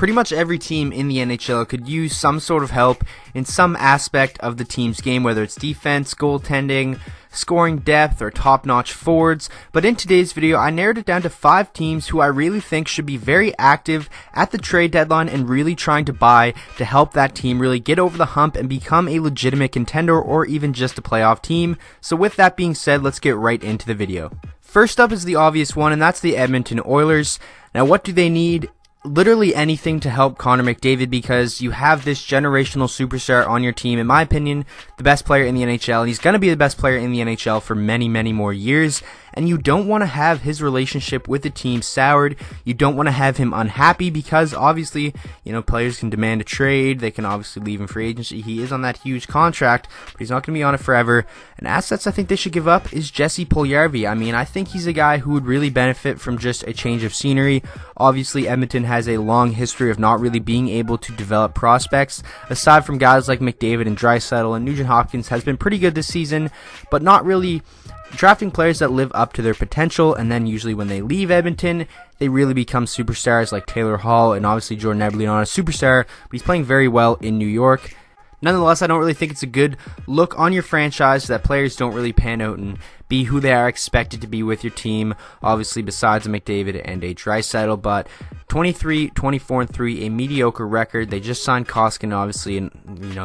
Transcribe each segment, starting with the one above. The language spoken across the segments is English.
Pretty much every team in the NHL could use some sort of help in some aspect of the team's game, whether it's defense, goaltending, scoring depth, or top-notch forwards. But in today's video, I narrowed it down to 5 teams who I really think should be very active at the trade deadline and really trying to buy to help that team really get over the hump and become a legitimate contender or even just a playoff team. So with that being said, let's get right into the video. First up is the obvious one, and that's the Edmonton Oilers. Now, what do they need? Literally anything to help Connor McDavid, because you have this generational superstar on your team. In my opinion, the best player in the NHL, and he's going to be the best player in the NHL for many, many more years. And you don't want to have his relationship with the team soured. You don't want to have him unhappy, because obviously, players can demand a trade. They can obviously leave in free agency. He is on that huge contract, but he's not going to be on it forever. And assets I think they should give up is Jesse Puljujarvi. I think he's a guy who would really benefit from just a change of scenery. Obviously, Edmonton has a long history of not really being able to develop prospects. Aside from guys like McDavid and Draisaitl, and Nugent Hopkins has been pretty good this season, but not really drafting players that live up to their potential. And then usually when they leave Edmonton, they really become superstars like Taylor Hall, and obviously Jordan Eberle, not a superstar, but he's playing very well in New York. Nonetheless, I don't really think it's a good look on your franchise that players don't really pan out and be who they are expected to be with your team, obviously besides a McDavid and a Draisaitl. But 23, 24-3, a mediocre record. They just signed Koskinen, obviously, and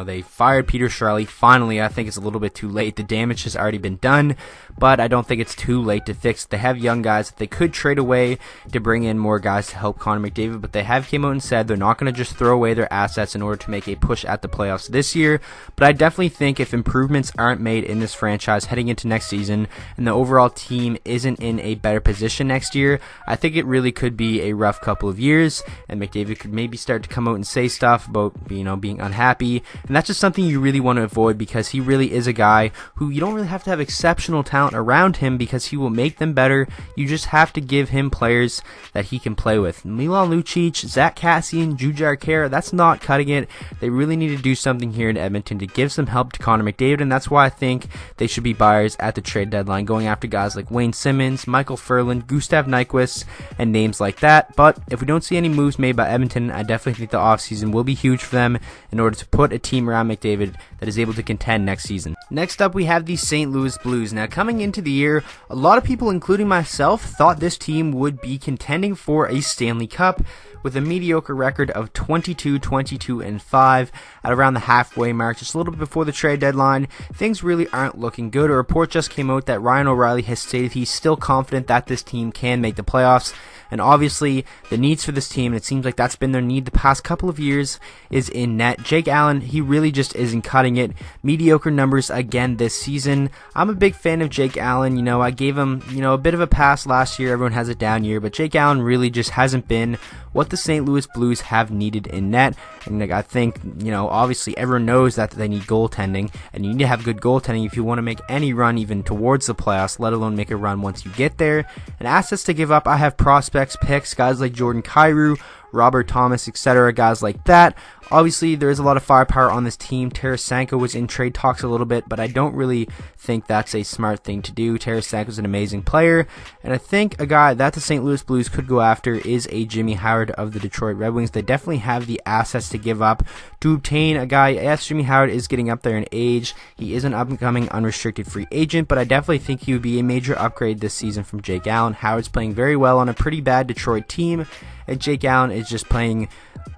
they fired Peter Chiarelli. Finally, I think it's a little bit too late. The damage has already been done, but I don't think it's too late to fix it. They have young guys that they could trade away to bring in more guys to help Connor McDavid, but they have came out and said they're not going to just throw away their assets in order to make a push at the playoffs this year. But I definitely think if improvements aren't made in this franchise heading into next season, and the overall team isn't in a better position next year, I think it really could be a rough couple of years, and McDavid could maybe start to come out and say stuff about being unhappy, and that's just something you really want to avoid, because he really is a guy who you don't really have to have exceptional talent around him, because he will make them better. You just have to give him players that he can play with. Milan Lucic, Zach Kassian, Jujhar Khaira, that's not cutting it. They really need to do something here in Edmonton to give some help to Connor McDavid, and that's why I think they should be buyers at the trade deadline, going after guys like Wayne Simmons, Michael Furlan, Gustav Nyquist, and names like that. But if we don't see any moves made by Edmonton, I definitely think the offseason will be huge for them in order to put a team around McDavid that is able to contend next season. Next up, we have the St. Louis Blues. Now, coming into the year, a lot of people, including myself, thought this team would be contending for a Stanley Cup, with a mediocre record of 22-22-5 at around the halfway mark, just a little bit before the trade deadline. Things really aren't looking good. A report just came out that Ryan O'Reilly has stated he's still confident that this team can make the playoffs. And obviously, the needs for this team, and it seems like that's been their need the past couple of years, is in net. Jake Allen, he really just isn't cutting it. Mediocre numbers again this season. I'm a big fan of Jake Allen. I gave him, a bit of a pass last year. Everyone has a down year, but Jake Allen really just hasn't been what the St. Louis Blues have needed in net. And I think, obviously everyone knows that they need goaltending, and you need to have good goaltending if you want to make any run even towards the playoffs, let alone make a run once you get there. And assets to give up, I have prospects, picks, guys like Jordan Kyrou, Robert Thomas, etc., guys like that. Obviously, there is a lot of firepower on this team. Tarasenko was in trade talks a little bit, but I don't really think that's a smart thing to do. Tarasenko's an amazing player, and I think a guy that the St. Louis Blues could go after is a Jimmy Howard of the Detroit Red Wings. They definitely have the assets to give up to obtain a guy. Yes, Jimmy Howard is getting up there in age. He is an up-and-coming unrestricted free agent, but I definitely think he would be a major upgrade this season from Jake Allen. Howard's playing very well on a pretty bad Detroit team, and Jake Allen is just playing,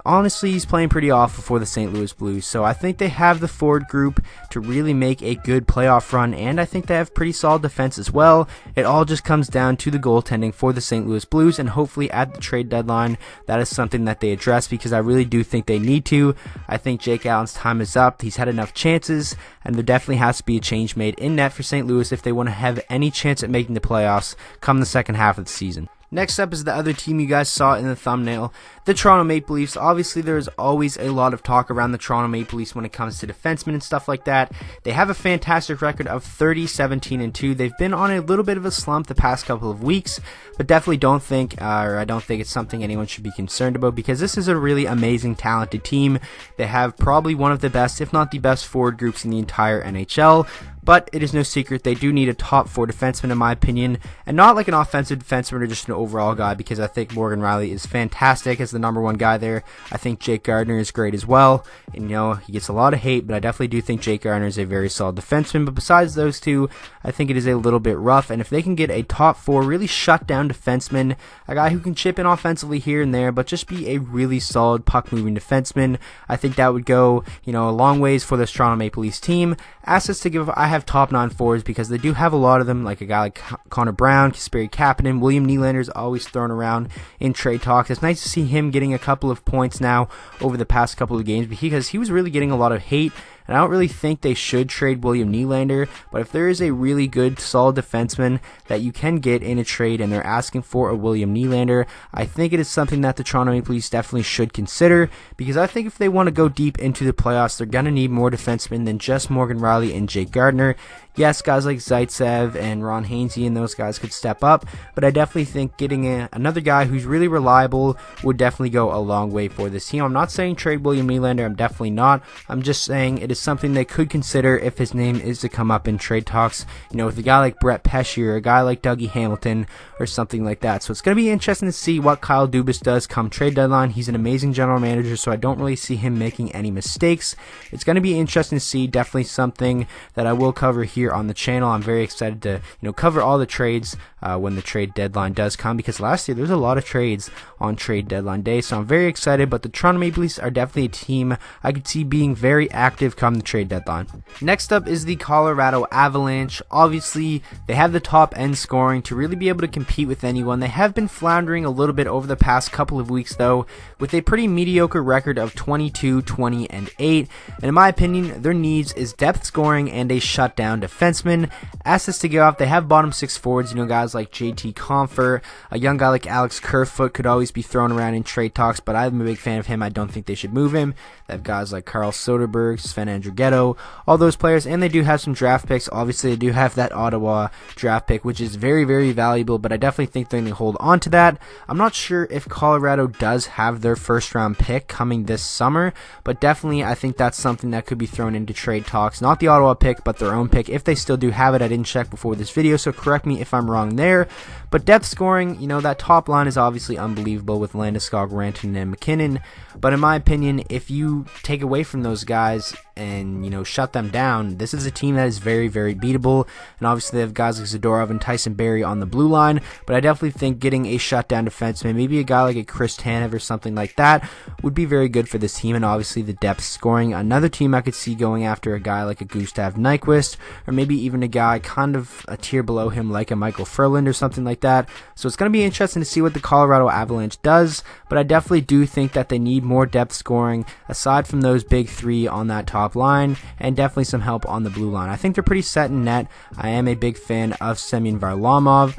honestly, he's playing pretty awful for the St. Louis Blues. So I think they have the forward group to really make a good playoff run, and I think they have pretty solid defense as well. It all just comes down to the goaltending for the St. Louis Blues, and hopefully at the trade deadline, that is something that they address, because I really do think they need to. I think Jake Allen's time is up. He's had enough chances, and there definitely has to be a change made in net for St. Louis if they want to have any chance at making the playoffs come the second half of the season. Next up is the other team you guys saw in the thumbnail, the Toronto Maple Leafs. Obviously, there's always a lot of talk around the Toronto Maple Leafs when it comes to defensemen and stuff like that. They have a fantastic record of 30-17-2. They've been on a little bit of a slump the past couple of weeks, but definitely don't think, I don't think it's something anyone should be concerned about, because this is a really amazing, talented team. They have probably one of the best, if not the best, forward groups in the entire NHL. but it is no secret they do need a top 4 defenseman in my opinion, and not like an offensive defenseman or just an overall guy, because I think Morgan Rielly is fantastic as the number 1 guy there. I think Jake Gardiner is great as well, and he gets a lot of hate, but I definitely do think Jake Gardiner is a very solid defenseman. But besides those two, I think it is a little bit rough, and if they can get a top 4 really shut down defenseman, a guy who can chip in offensively here and there, but just be a really solid puck moving defenseman, I think that would go a long ways for this Toronto Maple Leafs team. Assets to give, I have top 9 forwards because they do have a lot of them, like a guy like Connor Brown, Kasperi Kapanen, William Nylander is always thrown around in trade talks. It's nice to see him getting a couple of points now over the past couple of games, because he was really getting a lot of hate. And I don't really think they should trade William Nylander, but if there is a really good, solid defenseman that you can get in a trade and they're asking for a William Nylander, I think it is something that the Toronto Maple Leafs definitely should consider, because I think if they want to go deep into the playoffs, they're going to need more defensemen than just Morgan Rielly and Jake Gardiner. Yes, guys like Zaitsev and Ron Hainsey and those guys could step up, but I definitely think getting another guy who's really reliable would definitely go a long way for this team. I'm not saying trade William Nylander, I'm definitely not. I'm just saying it is something they could consider if his name is to come up in trade talks, with a guy like Brett Pesce or a guy like Dougie Hamilton or something like that. So it's going to be interesting to see what Kyle Dubas does come trade deadline. He's an amazing general manager, so I don't really see him making any mistakes. It's going to be interesting to see, definitely something that I will cover here on the channel. I'm very excited to cover all the trades when the trade deadline does come, because last year there was a lot of trades on trade deadline day, so I'm very excited. But the Toronto Maple Leafs are definitely a team I could see being very active come the trade deadline. Next up is the Colorado Avalanche. Obviously they have the top end scoring to really be able to compete with anyone. They have been floundering a little bit over the past couple of weeks though, with a pretty mediocre record of 22, 20, and 8, and in my opinion their needs is depth scoring and a shutdown defenseman. Assets to give off, they have bottom 6 forwards, guys like JT Compher, a young guy like Alex Kerfoot could always be thrown around in trade talks, but I'm a big fan of him. I don't think they should move him. They have guys like Carl Soderberg, Sven Andrighetto, all those players, and they do have some draft picks. Obviously, they do have that Ottawa draft pick, which is very, very valuable, but I definitely think they're going to hold on to that. I'm not sure if Colorado does have their first round pick coming this summer, but definitely I think that's something that could be thrown into trade talks. Not the Ottawa pick, but their own pick, if they still do have it. I didn't check before this video, so correct me if I'm wrong there. But depth scoring, that top line is obviously unbelievable with Landeskog, Rantanen, and McKinnon. But in my opinion, if you take away from those guys and, shut them down, this is a team that is very, very beatable. And obviously they have guys like Zadorov and Tyson Barrie on the blue line, but I definitely think getting a shutdown defenseman, maybe a guy like a Chris Tanev or something like that, would be very good for this team. And obviously the depth scoring, another team I could see going after a guy like a Gustav Nyquist, or maybe even a guy kind of a tier below him like a Michael Furland or something like that. So it's going to be interesting to see what the Colorado Avalanche does, but I definitely do think that they need more depth scoring aside from those big 3 on that top line, and definitely some help on the blue line. I think they're pretty set in net. I am a big fan of Semyon Varlamov.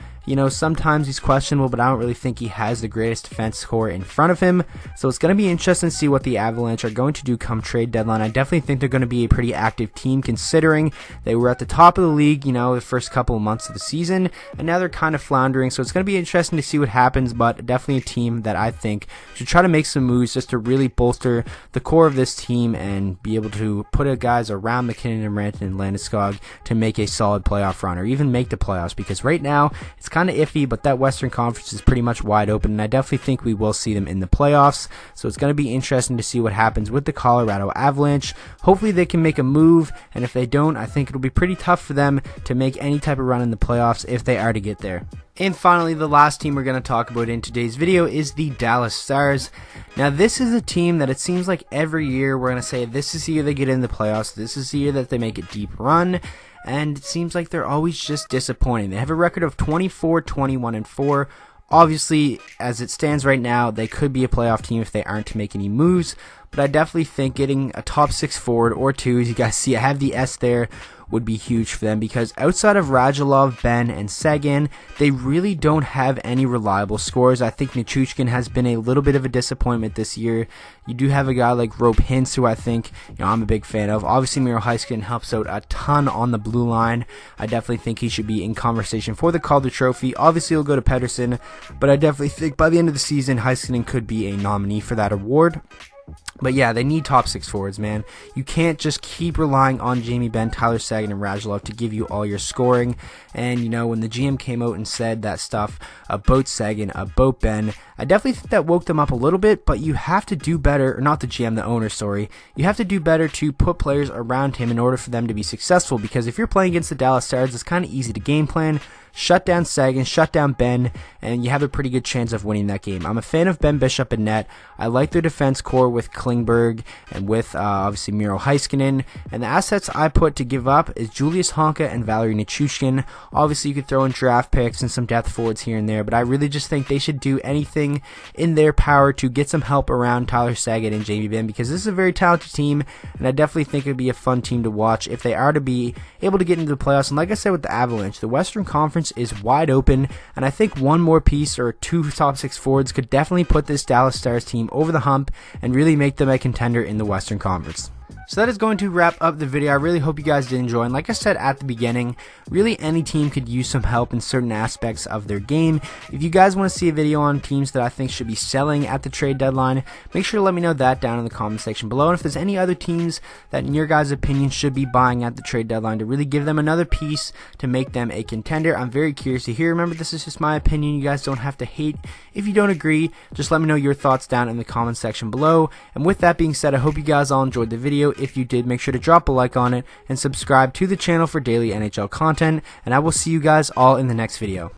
Sometimes he's questionable, but I don't really think he has the greatest defense core in front of him. So it's going to be interesting to see what the Avalanche are going to do come trade deadline. I definitely think they're going to be a pretty active team, considering they were at the top of the league, the first couple of months of the season, and now they're kind of floundering. So it's going to be interesting to see what happens, but definitely a team that I think should try to make some moves just to really bolster the core of this team and be able to put guys around McKinnon and Rantanen and Landeskog to make a solid playoff run, or even make the playoffs, because right now it's kind of iffy, but that Western Conference is pretty much wide open, and I definitely think we will see them in the playoffs. So it's going to be interesting to see what happens with the Colorado Avalanche. Hopefully they can make a move, and if they don't, I think it'll be pretty tough for them to make any type of run in the playoffs if they are to get there. And finally, the last team we're going to talk about in today's video is the Dallas Stars. Now, this is a team that it seems like every year we're going to say this is the year they get in the playoffs, this is the year that they make a deep run, and it seems like they're always just disappointing. They have a record of 24, 21, and 4. Obviously, as it stands right now, they could be a playoff team if they aren't to make any moves, but I definitely think getting a top 6 forward or 2, as you guys see, I have the S there, would be huge for them, because outside of Radulov, Ben, and Seguin, they really don't have any reliable scorers. I think Nichushkin has been a little bit of a disappointment this year. You do have a guy like Rope Hintz, who I think I'm a big fan of. Obviously, Miro Heiskanen helps out a ton on the blue line. I definitely think he should be in conversation for the Calder Trophy. Obviously, he'll go to Pettersson, but I definitely think by the end of the season, Heiskanen could be a nominee for that award. But yeah, they need top 6 forwards, man. You can't just keep relying on Jamie Benn, Tyler Seguin, and Radulov to give you all your scoring. And, you know, when the GM came out and said that stuff about Seguin, about Benn, I definitely think that woke them up a little bit, but you have to do better, or not the GM, the owner, sorry. You have to do better to put players around him in order for them to be successful, because if you're playing against the Dallas Stars, it's kind of easy to game plan. Shut down Seguin, shut down Benn, and you have a pretty good chance of winning that game. I'm a fan of Ben Bishop in net. I like their defense core with Klingberg and with obviously Miro Heiskanen. And the assets I put to give up is Julius Honka and Valerie Nichushkin. Obviously, you could throw in draft picks and some depth forwards here and there, but I really just think they should do anything in their power to get some help around Tyler Seguin and Jamie Benn, because this is a very talented team, and I definitely think it would be a fun team to watch if they are to be able to get into the playoffs. And like I said with the Avalanche, the Western Conference is wide open, and I think one more piece or 2 top 6 forwards could definitely put this Dallas Stars team over the hump and really make them a contender in the Western Conference. So that is going to wrap up the video. I really hope you guys did enjoy, and like I said at the beginning, really any team could use some help in certain aspects of their game. If you guys want to see a video on teams that I think should be selling at the trade deadline, make sure to let me know that down in the comment section below. And if there's any other teams that in your guys' opinion should be buying at the trade deadline to really give them another piece to make them a contender, I'm very curious to hear. Remember, this is just my opinion. You guys don't have to hate if you don't agree. Just let me know your thoughts down in the comment section below. And with that being said, I hope you guys all enjoyed the video. If you did, make sure to drop a like on it and subscribe to the channel for daily NHL content, and I will see you guys all in the next video.